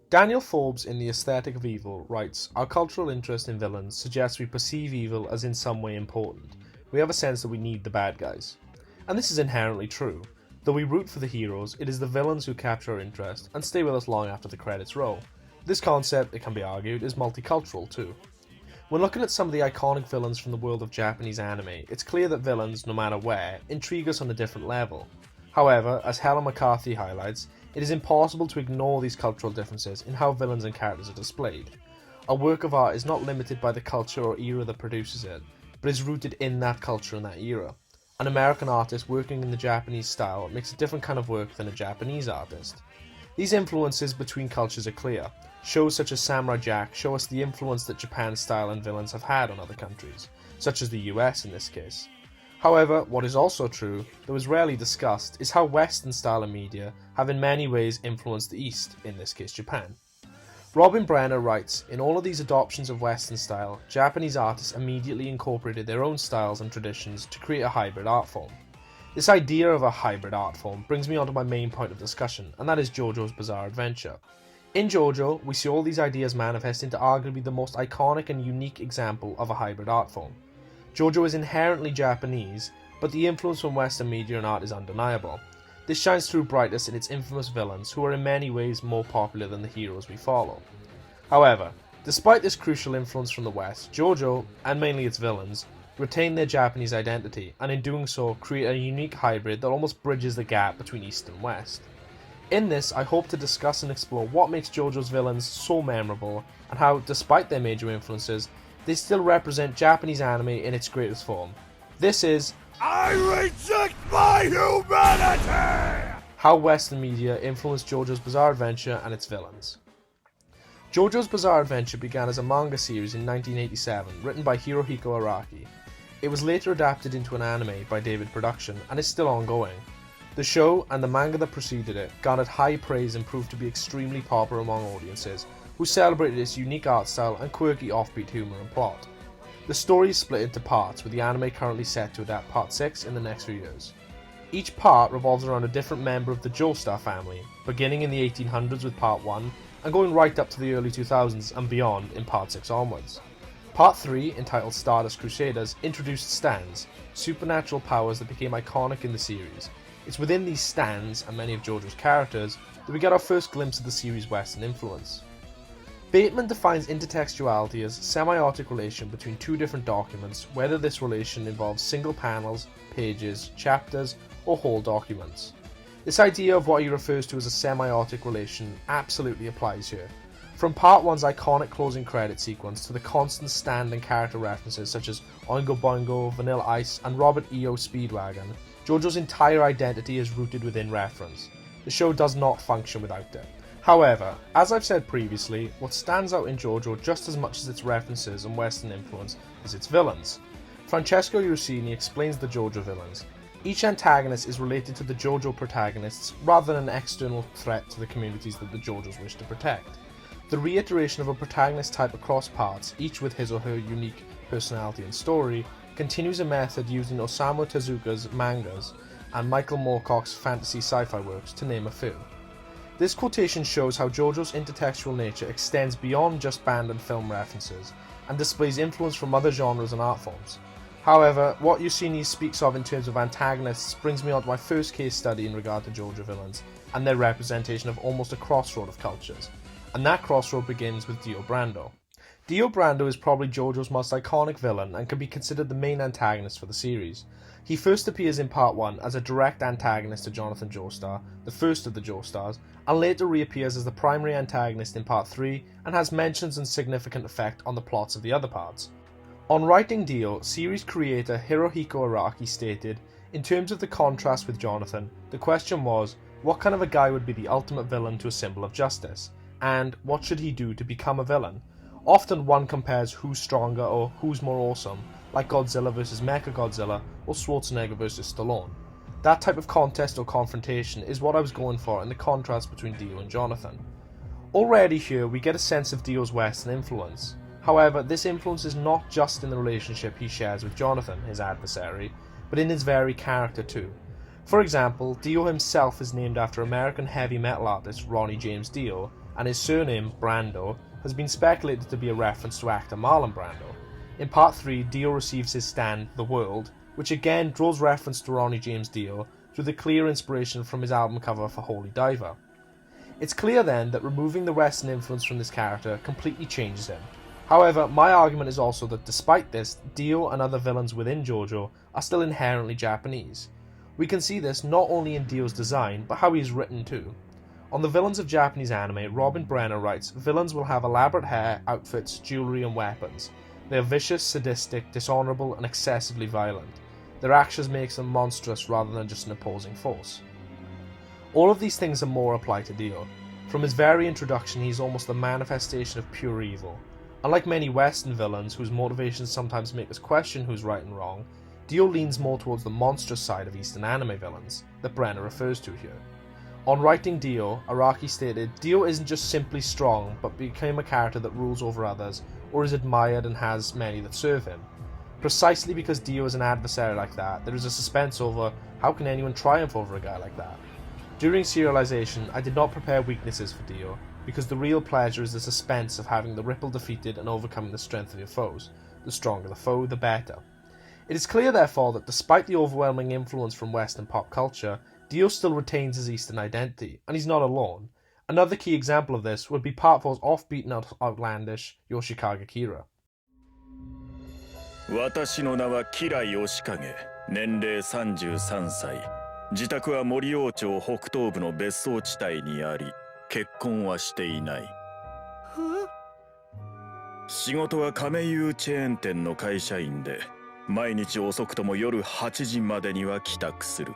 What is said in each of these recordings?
Daniel Forbes in The Aesthetic of Evil writes, "Our cultural interest in villains suggests we perceive evil as in some way important. We have a sense that we need the bad guys." And this is inherently true. Though we root for the heroes, it is the villains who capture our interest and stay with us long after the credits roll. This concept, it can be argued, is multicultural too. When looking at some of the iconic villains from the world of Japanese anime, it's clear that villains, no matter where, intrigue us on a different level. However, as Helen McCarthy highlights, it is impossible to ignore these cultural differences in how villains and characters are displayed. A work of art is not limited by the culture or era that produces it, but is rooted in that culture and that era. An American artist working in the Japanese style makes a different kind of work than a Japanese artist. These influences between cultures are clear. Shows such as Samurai Jack show us the influence that Japan's style and villains have had on other countries, such as the US in this case. However, what is also true, though is rarely discussed, is how Western style and media have in many ways influenced the East, in this case Japan. Robin Brenner writes, "In all of these adoptions of Western style, Japanese artists immediately incorporated their own styles and traditions to create a hybrid art form." This idea of a hybrid art form brings me on to my main point of discussion, and that is JoJo's Bizarre Adventure. In JoJo, we see all these ideas manifest into arguably the most iconic and unique example of a hybrid art form. JoJo is inherently Japanese, but the influence from Western media and art is undeniable. This shines through brightest in its infamous villains, who are in many ways more popular than the heroes we follow. However, despite this crucial influence from the West, JoJo, and mainly its villains, retain their Japanese identity, and in doing so create a unique hybrid that almost bridges the gap between East and West. In this, I hope to discuss and explore what makes JoJo's villains so memorable, and how, despite their major influences, they still represent Japanese anime in its greatest form. This is I Reject My Humanity! How Western media influenced JoJo's Bizarre Adventure and its villains. JoJo's Bizarre Adventure began as a manga series in 1987, written by Hirohiko Araki. It was later adapted into an anime by David Production, and is still ongoing. The show, and the manga that preceded it, garnered high praise and proved to be extremely popular among audiences, who celebrated its unique art style and quirky offbeat humour and plot. The story is split into parts, with the anime currently set to adapt Part 6 in the next few years. Each part revolves around a different member of the Joestar family, beginning in the 1800s with Part 1, and going right up to the early 2000s and beyond in Part 6 onwards. Part 3, entitled Stardust Crusaders, introduced stands, supernatural powers that became iconic in the series. It's within these stands, and many of JoJo's characters, that we get our first glimpse of the series' Western influence. Bateman defines intertextuality as semiotic relation between two different documents, whether this relation involves single panels, pages, chapters, or whole documents. This idea of what he refers to as a semiotic relation absolutely applies here. From Part 1's iconic closing credit sequence to the constant stand and character references such as Oingo Boingo, Vanilla Ice, and Robert E.O. Speedwagon, JoJo's entire identity is rooted within reference. The show does not function without it. However, as I've said previously, what stands out in JoJo just as much as its references and Western influence is its villains. Francesco Rossini explains the JoJo villains. Each antagonist is related to the JoJo protagonists rather than an external threat to the communities that the JoJos wish to protect. The reiteration of a protagonist type across parts, each with his or her unique personality and story, continues a method used in Osamu Tezuka's mangas and Michael Moorcock's fantasy sci-fi works, to name a few. This quotation shows how JoJo's intertextual nature extends beyond just band and film references, and displays influence from other genres and art forms. However, what Rossini speaks of in terms of antagonists brings me on to my first case study in regard to JoJo villains, and their representation of almost a crossroad of cultures. And that crossroad begins with Dio Brando. Dio Brando is probably JoJo's most iconic villain and can be considered the main antagonist for the series. He first appears in Part 1 as a direct antagonist to Jonathan Joestar, the first of the Joestars, and later reappears as the primary antagonist in Part 3 and has mentions and significant effect on the plots of the other parts. On writing Dio, series creator Hirohiko Araki stated, "In terms of the contrast with Jonathan, the question was, what kind of a guy would be the ultimate villain to a symbol of justice? And what should he do to become a villain? Often one compares who's stronger or who's more awesome, like Godzilla vs Mechagodzilla or Schwarzenegger vs Stallone. That type of contest or confrontation is what I was going for in the contrast between Dio and Jonathan." Already here we get a sense of Dio's Western influence. However, this influence is not just in the relationship he shares with Jonathan, his adversary, but in his very character too. For example, Dio himself is named after American heavy metal artist Ronnie James Dio, and his surname, Brando, has been speculated to be a reference to actor Marlon Brando. In Part 3, Dio receives his stand, The World, which again draws reference to Ronnie James Dio through the clear inspiration from his album cover for Holy Diver. It's clear then that removing the Western influence from this character completely changes him. However, my argument is also that despite this, Dio and other villains within JoJo are still inherently Japanese. We can see this not only in Dio's design, but how he is written too. On the villains of Japanese anime, Robin Brenner writes, villains will have elaborate hair, outfits, jewelry and weapons. They are vicious, sadistic, dishonourable and excessively violent. Their actions make them monstrous rather than just an opposing force. All of these things and more apply to Dio. From his very introduction, he is almost the manifestation of pure evil. Unlike many Western villains, whose motivations sometimes make us question who's right and wrong, Dio leans more towards the monstrous side of Eastern anime villains, that Brenner refers to here. On writing Dio, Araki stated, Dio isn't just simply strong, but became a character that rules over others, or is admired and has many that serve him. Precisely because Dio is an adversary like that, there is a suspense over how can anyone triumph over a guy like that. During serialization, I did not prepare weaknesses for Dio, because the real pleasure is the suspense of having the Ripple defeated and overcoming the strength of your foes. The stronger the foe, the better. It is clear therefore that despite the overwhelming influence from Western pop culture, Dio still retains his Eastern identity, and he's not alone. Another key example of this would be Part 4's offbeat and outlandish Yoshikage Kira. 私の名はキラヨシカゲ、年齢33歳。自宅は森王町北東部の別荘地帯にあり、結婚はしていない。仕事は亀有チェーン店の会社員で、毎日遅くとも夜8時までには帰宅する。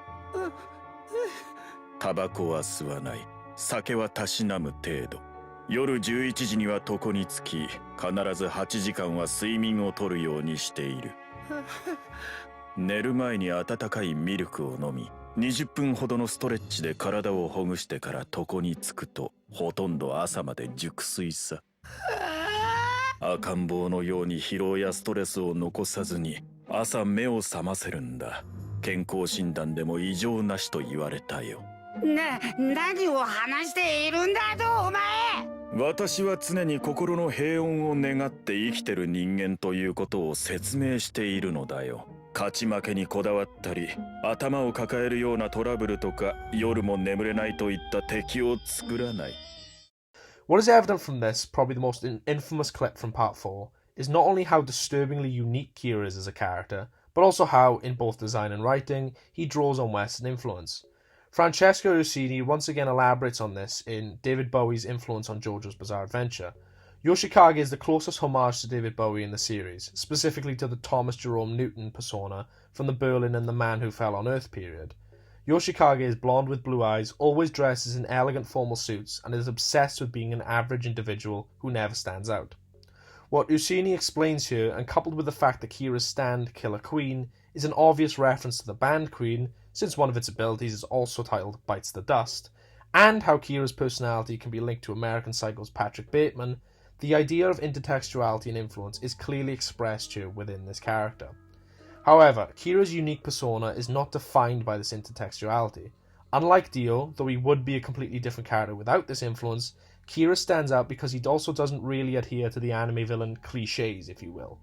タバコは吸わない。酒はたしなむ程度。夜11時には床につき、必ず8時間は睡眠をとるようにしている。寝る前に温かいミルクを飲み、20分ほどのストレッチで体をほぐしてから床につくと、ほとんど朝まで熟睡さ。赤ん坊のように疲労やストレスを残さずに、朝目を覚ませるんだ。健康診断でも異常なしと言われたよ。何を話しているんだとお前。私は常に心の平穏を願って生きてる人間ということを説明しているのだよ。勝ち負けにこだわったり、頭を抱えるようなトラブルとか、夜も眠れないといった敵を作らない。What is evident from this, probably the most infamous clip from Part 4, is not only how disturbingly unique Kira is as a character, but also how, in both design and writing, he draws on Western influence. Francesco Rossini once again elaborates on this in David Bowie's influence on JoJo's Bizarre Adventure. Yoshikage is the closest homage to David Bowie in the series, specifically to the Thomas Jerome Newton persona from the Berlin and the Man Who Fell on Earth period. Yoshikage is blonde with blue eyes, always dresses in elegant formal suits, and is obsessed with being an average individual who never stands out. What Rossini explains here, and coupled with the fact that Kira's stand, Killer Queen, is an obvious reference to the band Queen, since one of its abilities is also titled Bites the Dust, and how Kira's personality can be linked to American Psycho's Patrick Bateman, the idea of intertextuality and influence is clearly expressed here within this character. However, Kira's unique persona is not defined by this intertextuality. Unlike Dio, though he would be a completely different character without this influence, Kira stands out because he also doesn't really adhere to the anime villain cliches, if you will.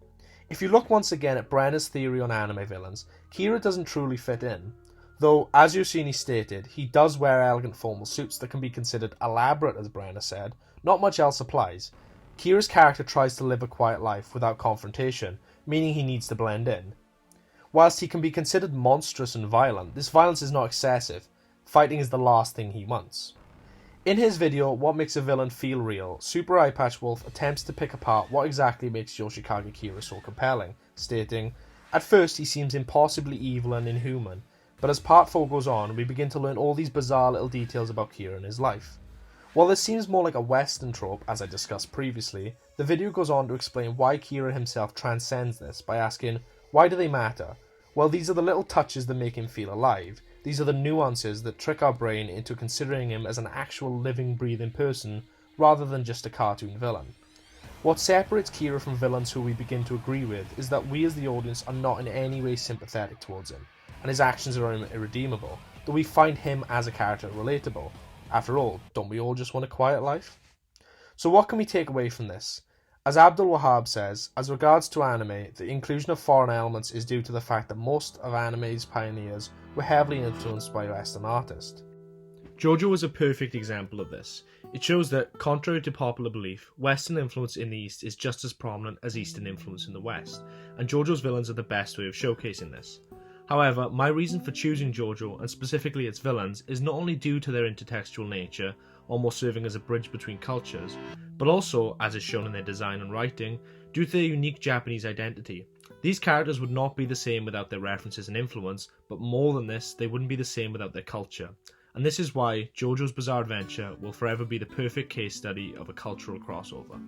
If you look once again at Brenner's theory on anime villains, Kira doesn't truly fit in. Though, as Rossini stated, he does wear elegant formal suits that can be considered elaborate, as Brenner said, not much else applies. Kira's character tries to live a quiet life without confrontation, meaning he needs to blend in. Whilst he can be considered monstrous and violent, this violence is not excessive. Fighting is the last thing he wants. In his video, What Makes a Villain Feel Real, Super Eyepatch Wolf attempts to pick apart what exactly makes Yoshikage Kira so compelling, stating, "At first he seems impossibly evil and inhuman, but as Part 4 goes on, we begin to learn all these bizarre little details about Kira and his life." While this seems more like a Western trope, as I discussed previously, the video goes on to explain why Kira himself transcends this by asking, why do they matter? Well, these are the little touches that make him feel alive. These are the nuances that trick our brain into considering him as an actual living, breathing person, rather than just a cartoon villain. What separates Kira from villains who we begin to agree with is that we as the audience are not in any way sympathetic towards him, and his actions are irredeemable, that we find him as a character relatable. After all, don't we all just want a quiet life? So what can we take away from this? As Abdul Wahab says, as regards to anime, the inclusion of foreign elements is due to the fact that most of anime's pioneers were heavily influenced by Western artists. JoJo is a perfect example of this. It shows that, contrary to popular belief, Western influence in the East is just as prominent as Eastern influence in the West, and JoJo's villains are the best way of showcasing this. However, my reason for choosing JoJo, and specifically its villains, is not only due to their intertextual nature, almost serving as a bridge between cultures, but also, as is shown in their design and writing, due to their unique Japanese identity. These characters would not be the same without their references and influence, but more than this, they wouldn't be the same without their culture. And this is why JoJo's Bizarre Adventure will forever be the perfect case study of a cultural crossover.